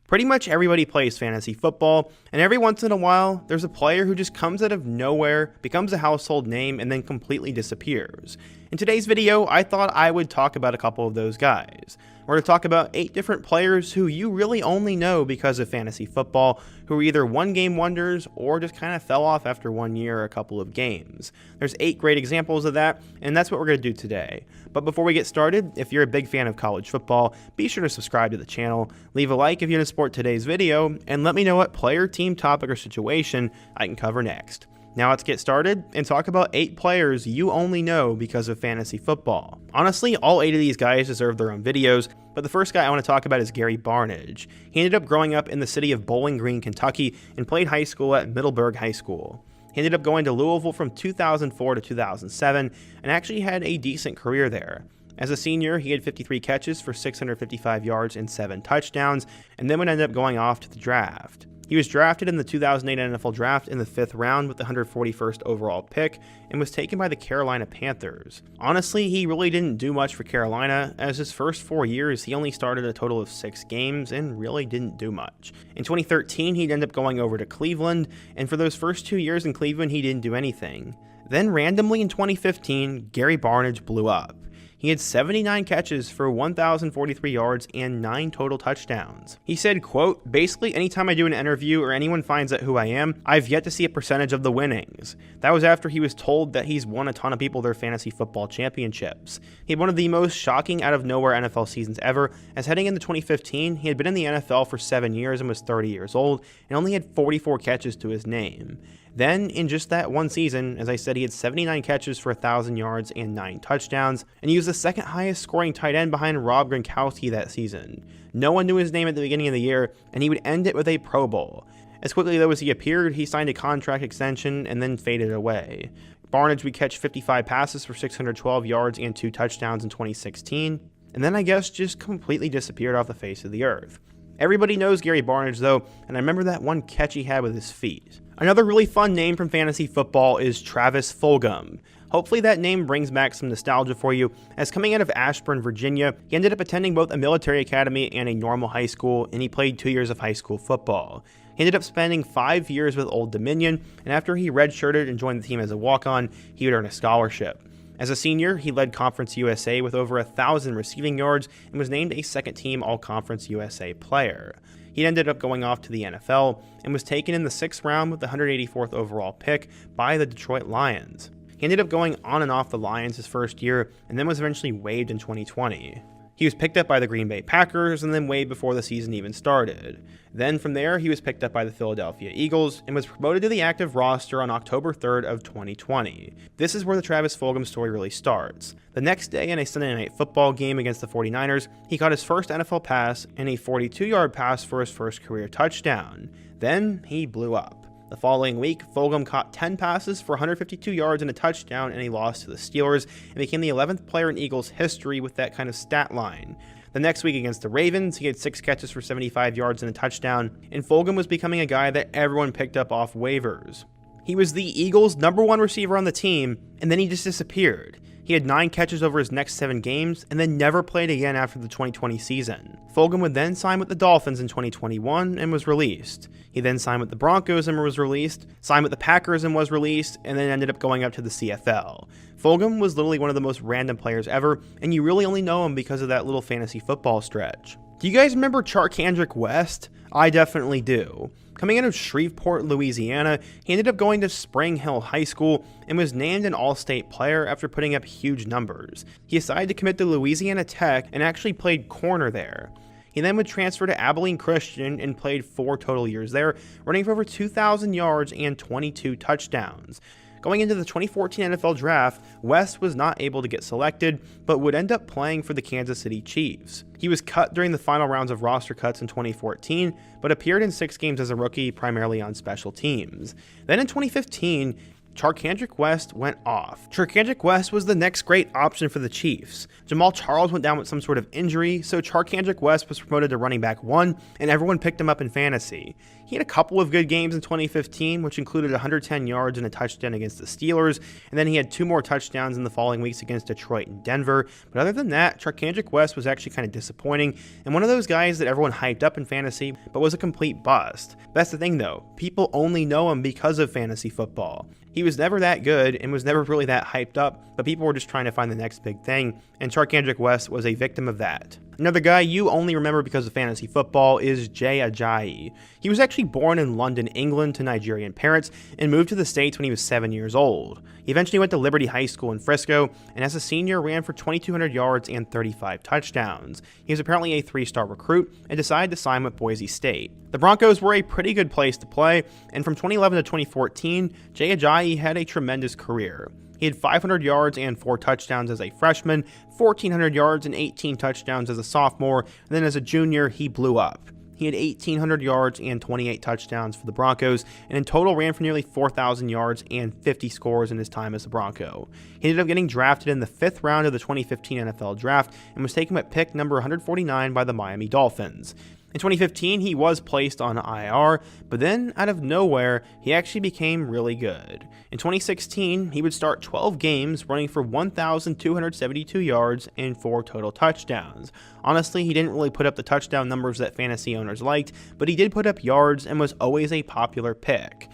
Pretty much everybody plays fantasy football, and every once in a while, there's a player who just comes out of nowhere, becomes a household name, and then completely disappears. In today's video, I thought I would talk about a couple of those guys. We're going to talk about 8 different players who you really only know because of fantasy football, who are either one-game wonders or just kind of fell off after 1 year or a couple of games. There's 8 great examples of that, and that's what we're going to do today. But before we get started, if you're a big fan of college football, be sure to subscribe to the channel, leave a like if you want to support today's video, and let me know what player, team, topic, or situation I can cover next. Now let's get started and talk about 8 players you only know because of fantasy football. Honestly, all 8 of these guys deserve their own videos, but the first guy I want to talk about is Barnidge. He ended up growing up in the city of Bowling Green, Kentucky, and played high school at Middleburg High School. He ended up going to Louisville from 2004 to 2007 and actually had a decent career there. As a senior, he had 53 catches for 655 yards and 7 touchdowns, and then would end up going off to the draft. He was drafted in the 2008 NFL Draft in the 5th round with the 141st overall pick and was taken by the Carolina Panthers. Honestly, he really didn't do much for Carolina, as his first 4 years he only started a total of 6 games and really didn't do much. In 2013, he'd end up going over to Cleveland, and for those first 2 years in Cleveland, he didn't do anything. Then randomly in 2015, Barnidge blew up. He had 79 catches for 1,043 yards and 9 total touchdowns. He said, quote, "Basically anytime I do an interview or anyone finds out who I am, I've yet to see a percentage of the winnings." That was after he was told that he's won a ton of people their fantasy football championships. He had one of the most shocking out of nowhere NFL seasons ever, as heading into 2015, he had been in the NFL for 7 years and was 30 years old, and only had 44 catches to his name. Then, in just that one season, as I said, he had 79 catches for 1,000 yards and 9 touchdowns, and he was the second highest scoring tight end behind Rob Gronkowski that season. No one knew his name at the beginning of the year, and he would end it with a Pro Bowl. As quickly though as he appeared, he signed a contract extension and then faded away. Barnidge would catch 55 passes for 612 yards and 2 touchdowns in 2016, and then I guess just completely disappeared off the face of the earth. Everybody knows Barnidge though, and I remember that one catch he had with his feet. Another really fun name from fantasy football is Travis Fulgham. Hopefully that name brings back some nostalgia for you, as coming out of Ashburn, Virginia, he ended up attending both a military academy and a normal high school, and he played 2 years of high school football. He ended up spending 5 years with Old Dominion, and after he redshirted and joined the team as a walk-on, he would earn a scholarship. As a senior, he led Conference USA with over 1,000 receiving yards and was named a second-team All-Conference USA player. He ended up going off to the NFL and was taken in the 6th round with the 184th overall pick by the Detroit Lions. He ended up going on and off the Lions his first year and then was eventually waived in 2020. He was picked up by the Green Bay Packers and then waived before the season even started. Then from there, he was picked up by the Philadelphia Eagles and was promoted to the active roster on October 3rd of 2020. This is where the Travis Fulgham story really starts. The next day in a Sunday Night Football game against the 49ers, he caught his first NFL pass and a 42-yard pass for his first career touchdown. Then he blew up. The following week, Fulgham caught 10 passes for 152 yards and a touchdown in a loss to the Steelers and became the 11th player in Eagles history with that kind of stat line. The next week against the Ravens, he had 6 catches for 75 yards and a touchdown, and Fulgham was becoming a guy that everyone picked up off waivers. He was the Eagles' #1 receiver on the team, and then he just disappeared. He had 9 catches over his next 7 games, and then never played again after the 2020 season. Fulgham would then sign with the Dolphins in 2021 and was released. He then signed with the Broncos and was released, signed with the Packers and was released, and then ended up going up to the CFL. Fulgham was literally one of the most random players ever, and you really only know him because of that little fantasy football stretch. Do you guys remember Charcandrick West? I definitely do. Coming out of Shreveport, Louisiana, he ended up going to Spring Hill High School and was named an All-State player after putting up huge numbers. He decided to commit to Louisiana Tech and actually played corner there. He then would transfer to Abilene Christian and played 4 total years there, running for over 2,000 yards and 22 touchdowns. Going into the 2014 NFL Draft, West was not able to get selected, but would end up playing for the Kansas City Chiefs. He was cut during the final rounds of roster cuts in 2014, but appeared in 6 games as a rookie, primarily on special teams. Then in 2015, Charcandrick West went off. Charcandrick West was the next great option for the Chiefs. Jamal Charles went down with some sort of injury, so Charcandrick West was promoted to running back 1, and everyone picked him up in fantasy. He had a couple of good games in 2015, which included 110 yards and a touchdown against the Steelers, and then he had 2 more touchdowns in the following weeks against Detroit and Denver. But other than that, Charcandrick West was actually kind of disappointing, and one of those guys that everyone hyped up in fantasy, but was a complete bust. That's the thing though, people only know him because of fantasy football. He was never that good and was never really that hyped up, but people were just trying to find the next big thing, and Charcandrick West was a victim of that. Another guy you only remember because of fantasy football is Ajayi. He was actually born in London, England to Nigerian parents and moved to the States when he was 7 years old. He eventually went to Liberty High School in Frisco, and as a senior ran for 2,200 yards and 35 touchdowns. He was apparently a 3-star recruit and decided to sign with Boise State. The Broncos were a pretty good place to play, and from 2011 to 2014, Ajayi had a tremendous career. He had 500 yards and 4 touchdowns as a freshman, 1,400 yards and 18 touchdowns as a sophomore, and then as a junior, he blew up. He had 1,800 yards and 28 touchdowns for the Broncos, and in total ran for nearly 4,000 yards and 50 scores in his time as a Bronco. He ended up getting drafted in the 5th round of the 2015 NFL Draft and was taken at pick number 149 by the Miami Dolphins. In 2015, he was placed on IR, but then, out of nowhere, he actually became really good. In 2016, he would start 12 games, running for 1,272 yards and 4 total touchdowns. Honestly, he didn't really put up the touchdown numbers that fantasy owners liked, but he did put up yards and was always a popular pick.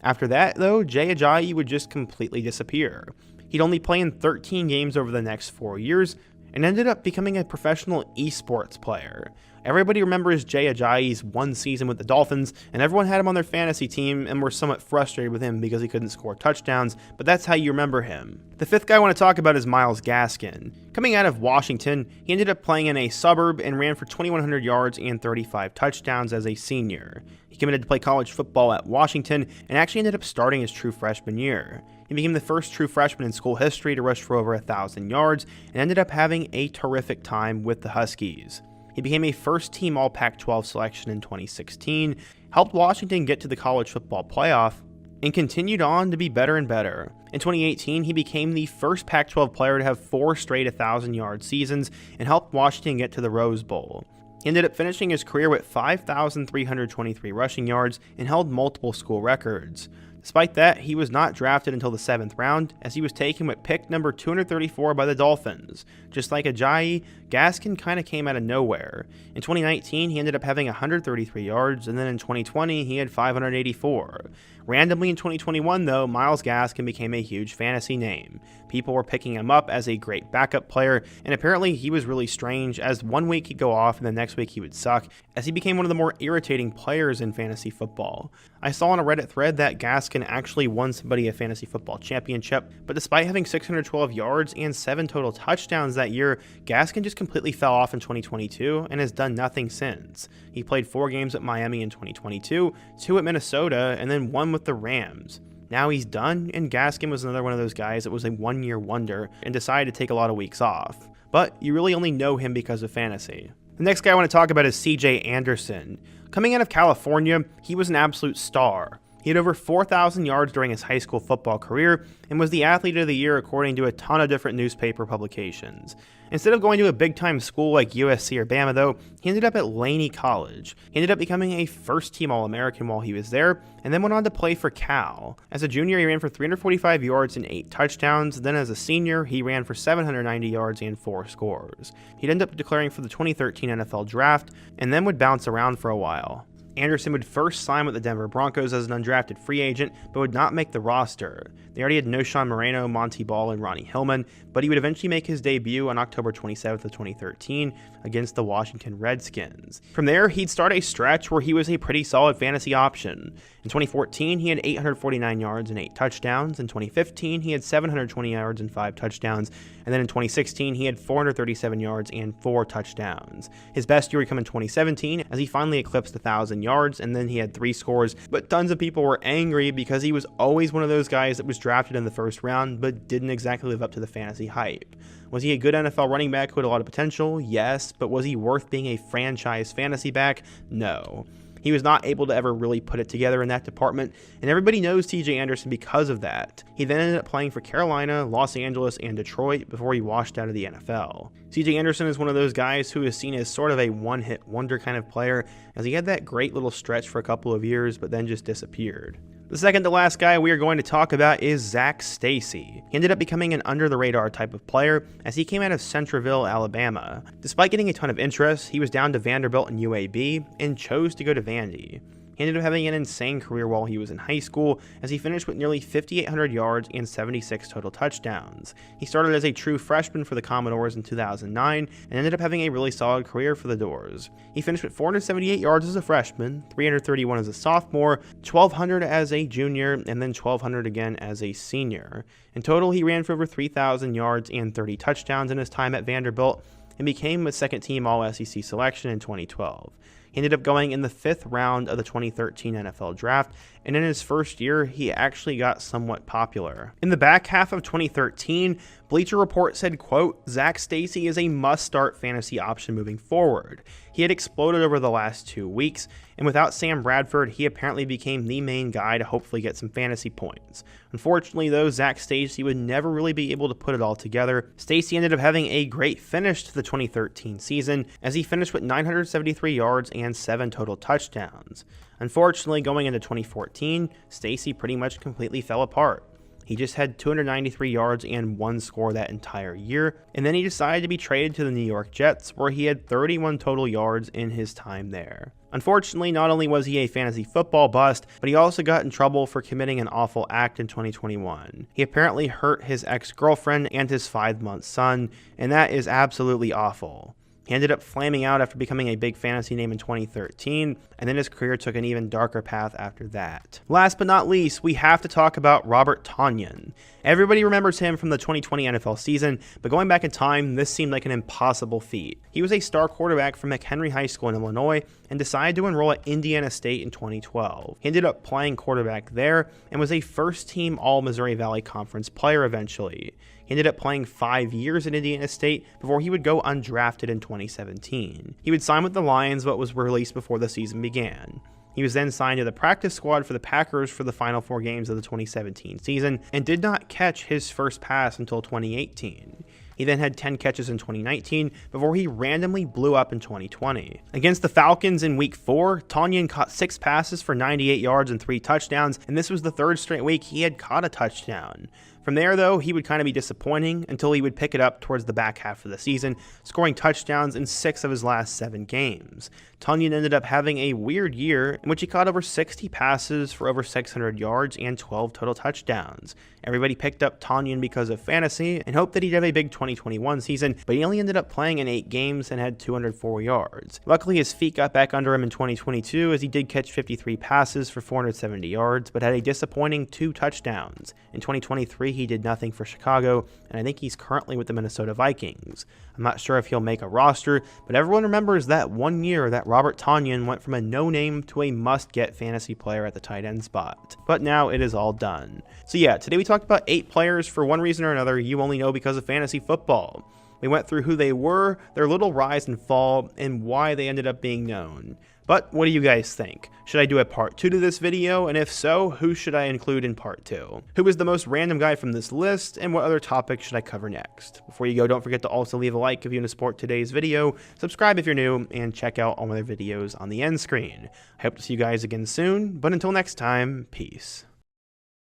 After that, though, Ajayi would just completely disappear. He'd only play in 13 games over the next 4 years, and ended up becoming a professional esports player. Everybody remembers Ajayi's 1 season with the Dolphins, and everyone had him on their fantasy team and were somewhat frustrated with him because he couldn't score touchdowns, but that's how you remember him. The 5th guy I want to talk about is Myles Gaskin. Coming out of Washington, he ended up playing in a suburb and ran for 2,100 yards and 35 touchdowns as a senior. He committed to play college football at Washington and actually ended up starting his true freshman year. He became the first true freshman in school history to rush for over 1,000 yards and ended up having a terrific time with the Huskies. He became a first-team All-Pac-12 selection in 2016, helped Washington get to the college football playoff, and continued on to be better and better. In 2018, he became the first Pac-12 player to have 4 straight 1,000-yard seasons and helped Washington get to the Rose Bowl. He ended up finishing his career with 5,323 rushing yards and held multiple school records. Despite that, he was not drafted until the 7th round, as he was taken with pick number 234 by the Dolphins. Just like Ajayi, Gaskin kind of came out of nowhere. In 2019, he ended up having 133 yards, and then in 2020, he had 584. Randomly in 2021, though, Myles Gaskin became a huge fantasy name. People were picking him up as a great backup player, and apparently he was really strange, as one week he'd go off and the next week he would suck, as he became one of the more irritating players in fantasy football. I saw on a Reddit thread that Gaskin actually won somebody a fantasy football championship, but despite having 612 yards and 7 total touchdowns that year, Gaskin just completely fell off in 2022 and has done nothing since. He played 4 games at Miami in 2022, 2 at Minnesota, and then 1 with the Rams. Now he's done, and Gaskin was another one of those guys that was a one-year wonder and decided to take a lot of weeks off. But you really only know him because of fantasy. The next guy I want to talk about is CJ Anderson. Coming out of California, he was an absolute star. He had over 4,000 yards during his high school football career and was the athlete of the year according to a ton of different newspaper publications. Instead of going to a big-time school like USC or Bama, though, he ended up at Laney College. He ended up becoming a first-team All-American while he was there, and then went on to play for Cal. As a junior, he ran for 345 yards and 8 touchdowns. Then as a senior, he ran for 790 yards and 4 scores. He'd end up declaring for the 2013 NFL Draft, and then would bounce around for a while. Anderson would first sign with the Denver Broncos as an undrafted free agent, but would not make the roster. They already had Noshawn Moreno, Monty Ball, and Ronnie Hillman, but he would eventually make his debut on October 27th of 2013 against the Washington Redskins. From there, he'd start a stretch where he was a pretty solid fantasy option. In 2014, he had 849 yards and 8 touchdowns. In 2015, he had 720 yards and 5 touchdowns. And then in 2016, he had 437 yards and 4 touchdowns. His best year would come in 2017, as he finally eclipsed 1,000 yards, and then he had 3 scores. But tons of people were angry because he was always one of those guys that was drafted in the first round, but didn't exactly live up to the fantasy hype. Was he a good NFL running back who had a lot of potential? Yes, but was he worth being a franchise fantasy back? No. He was not able to ever really put it together in that department, and everybody knows TJ Anderson because of that. He then ended up playing for Carolina, Los Angeles, and Detroit before he washed out of the NFL. CJ Anderson is one of those guys who is seen as sort of a one-hit wonder kind of player, as he had that great little stretch for a couple of years, but then just disappeared. The second to last guy we are going to talk about is Zach Stacy. He ended up becoming an under-the-radar type of player as he came out of Centreville, Alabama. Despite getting a ton of interest, he was down to Vanderbilt and UAB and chose to go to Vandy. He ended up having an insane career while he was in high school, as he finished with nearly 5,800 yards and 76 total touchdowns. He started as a true freshman for the Commodores in 2009 and ended up having a really solid career for the Doors. He finished with 478 yards as a freshman, 331 as a sophomore, 1,200 as a junior, and then 1,200 again as a senior. In total, he ran for over 3,000 yards and 30 touchdowns in his time at Vanderbilt and became a second-team All-SEC selection in 2012. He ended up going in the 5th round of the 2013 NFL Draft, and in his first year, he actually got somewhat popular. In the back half of 2013, Bleacher Report said, quote, "Zach Stacy is a must-start fantasy option moving forward. He had exploded over the last 2 weeks, and without Sam Bradford, he apparently became the main guy to hopefully get some fantasy points. Unfortunately, though, Zach Stacy would never really be able to put it all together. Stacy ended up having a great finish to the 2013 season, as he finished with 973 yards and 7 total touchdowns. Unfortunately, going into 2014, Stacy pretty much completely fell apart. He just had 293 yards and 1 score that entire year, and then he decided to be traded to the New York Jets, where he had 31 total yards in his time there. Unfortunately, not only was he a fantasy football bust, but he also got in trouble for committing an awful act in 2021. He apparently hurt his ex-girlfriend and his 5-month son, and that is absolutely awful. He ended up flaming out after becoming a big fantasy name in 2013, and then his career took an even darker path after that. Last but not least, we have to talk about Robert Tonyan. Everybody remembers him from the 2020 NFL season, but going back in time, this seemed like an impossible feat. He was a star quarterback from McHenry High School in Illinois and decided to enroll at Indiana State in 2012. He ended up playing quarterback there and was a first-team All-Missouri Valley Conference player eventually. He ended up playing 5 years at Indiana State before he would go undrafted in 2017. He would sign with the Lions but was released before the season began. He was then signed to the practice squad for the Packers for the final 4 games of the 2017 season and did not catch his first pass until 2018. He then had 10 catches in 2019 before he randomly blew up in 2020. Against the Falcons in Week 4, Tonyan caught 6 passes for 98 yards and 3 touchdowns, and this was the 3rd straight week he had caught a touchdown. From there, though, he would kind of be disappointing until he would pick it up towards the back half of the season, scoring touchdowns in 6 of his last 7 games. Tonyan ended up having a weird year in which he caught over 60 passes for over 600 yards and 12 total touchdowns. Everybody picked up Tonyan because of fantasy and hoped that he'd have a big 2021 season, but he only ended up playing in 8 games and had 204 yards. Luckily, his feet got back under him in 2022 as he did catch 53 passes for 470 yards, but had a disappointing 2 touchdowns. In 2023, he did nothing for Chicago, and I think he's currently with the Minnesota Vikings. I'm not sure if he'll make a roster, but everyone remembers that one year that Robert Tonyan went from a no-name to a must-get fantasy player at the tight end spot. But now it is all done. So yeah, today we talked about 8 players for one reason or another you only know because of fantasy football. We went through who they were, their little rise and fall, and why they ended up being known. But what do you guys think? Should I do a part 2 to this video? And if so, who should I include in part 2? Who is the most random guy from this list? And what other topics should I cover next? Before you go, don't forget to also leave a like if you want to support today's video, subscribe if you're new, and check out all my other videos on the end screen. I hope to see you guys again soon, but until next time, peace.